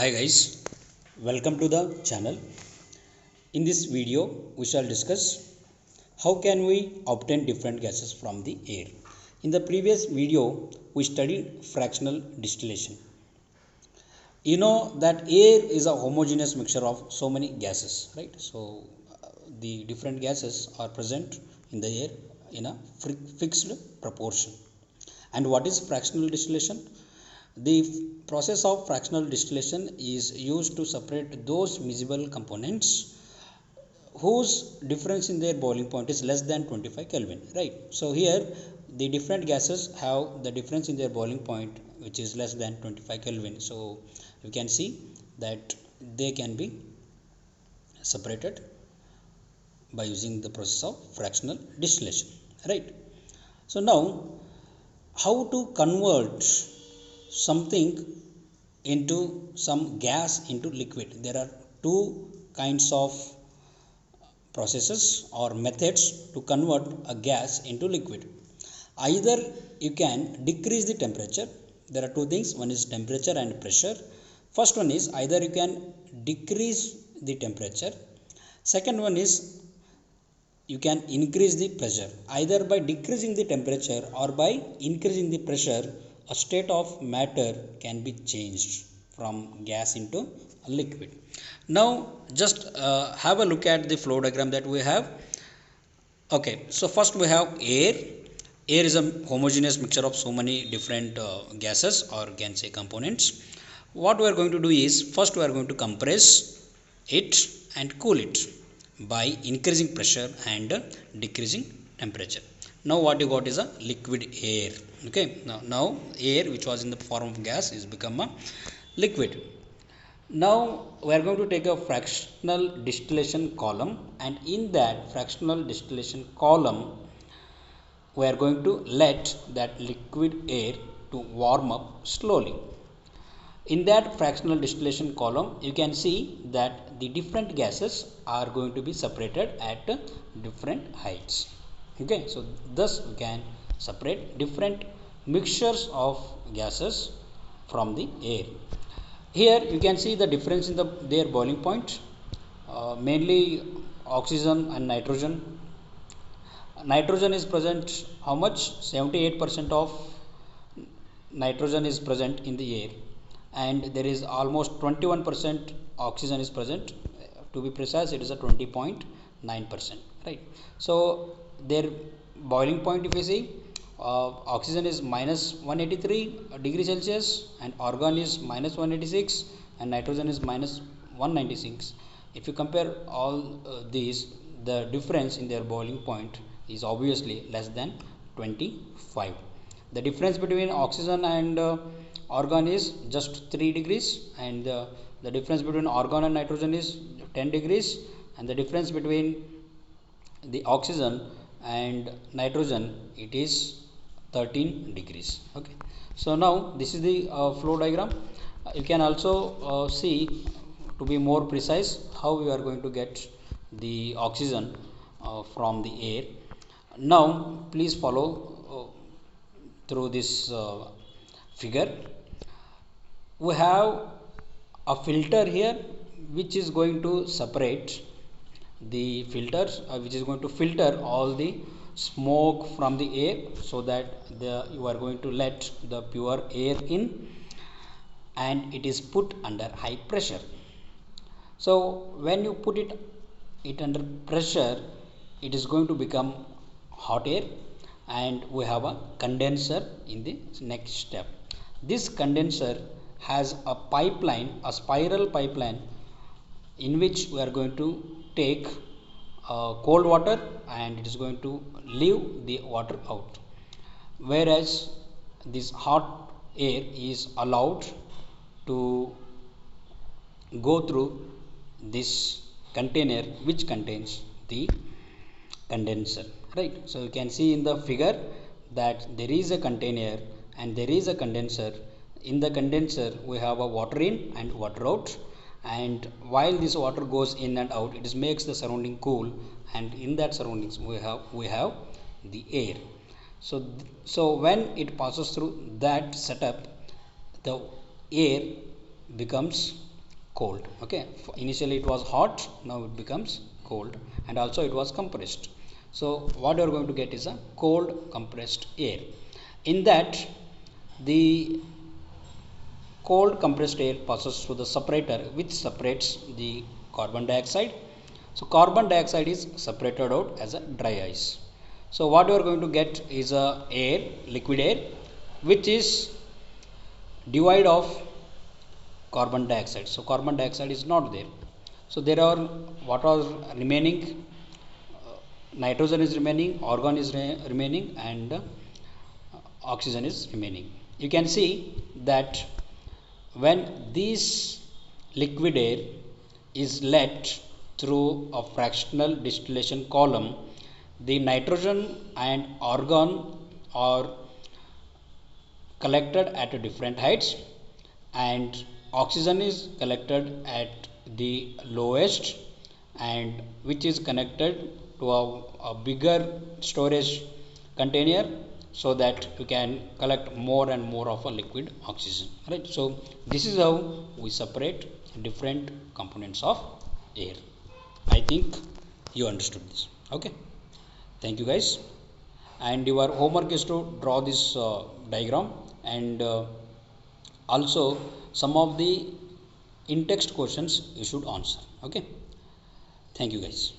Hi guys, welcome to the channel. In this video we shall discuss how can we obtain different gases from the air. In the previous video we studied fractional distillation. You know that air is a homogeneous mixture of so many gases, right? The different gases are present in the air in a fixed proportion. And what is fractional distillation? The process of fractional distillation is used to separate those miscible components whose difference in their boiling point is less than 25 Kelvin, right? So here the different gases have the difference in their boiling point which is less than 25 Kelvin. So you can see that they can be separated by using the process of fractional distillation, right? So now, how to convert something into some gas into liquid? There are two kinds of processes or methods to convert a gas into liquid. Either you can decrease the temperature. There are two things, one is temperature and pressure. First one is either you can decrease the temperature, second one is you can increase the pressure. Either by decreasing the temperature or by increasing the pressure, a state of matter can be changed from gas into a liquid. Now just have a look at the flow diagram that we have. Okay, so first we have air. Air is a homogeneous mixture of so many different gases, or can say components. What we are going to do is, first we are going to compress it and cool it by increasing pressure and decreasing temperature. Now what you got is a liquid air. Okay, now air which was in the form of gas is become a liquid. Now we are going to take a fractional distillation column, and in that fractional distillation column we are going to let that liquid air to warm up slowly. In that fractional distillation column you can see that the different gases are going to be separated at different heights. Okay, so thus we can separate different mixtures of gases from the air. Here you can see the difference in their boiling point, mainly oxygen and nitrogen. Nitrogen is present how much? 78% of nitrogen is present in the air, and there is almost 21% oxygen is present. To be precise, it is a 20.9%, right? So their boiling point, if you see, oxygen is minus 183 degrees Celsius, and argon is minus 186, and nitrogen is minus 196. If you compare all these, the difference in their boiling point is obviously less than 25. The difference between oxygen and argon is just 3 degrees, and the difference between argon and nitrogen is 10 degrees, and the difference between the oxygen and nitrogen, it is 13 degrees. Okay, so now this is the flow diagram. You can also see, to be more precise, how we are going to get the oxygen from the air. Now please follow through this figure. We have a filter here which is going to separate the filters, which is going to filter all the smoke from the air, so that you are going to let the pure air in, and it is put under high pressure. So when you put it under pressure, it is going to become hot air, and we have a condenser in the next step. This condenser has a pipeline, a spiral pipeline, in which we are going to take cold water, and it is going to leave the water out, whereas this hot air is allowed to go through this container which contains the condenser, right? So you can see in the figure that there is a container and there is a condenser. In the condenser we have a water in and water out, and while this water goes in and out, it makes the surrounding cool, and in that surroundings we have the air. So when it passes through that setup, the air becomes cold. Okay, initially it was hot, now it becomes cold, and also it was compressed. So what you are going to get is a cold compressed air. In that, the cold compressed air passes through the separator which separates the carbon dioxide. So carbon dioxide is separated out as a dry ice. So what you are going to get is a air, liquid air, which is devoid of carbon dioxide. So carbon dioxide is not there. So there are what are remaining, nitrogen is remaining, argon is remaining, and oxygen is remaining. You can see that when this liquid air is let through a fractional distillation column, the nitrogen and argon are collected at different heights, and oxygen is collected at the lowest, and which is connected to a bigger storage container, so that you can collect more and more of a liquid oxygen, right? So this is how we separate different components of air. I think you understood this. Okay, thank you guys, and your homework is to draw this diagram, and also some of the in text questions you should answer. Okay, thank you guys.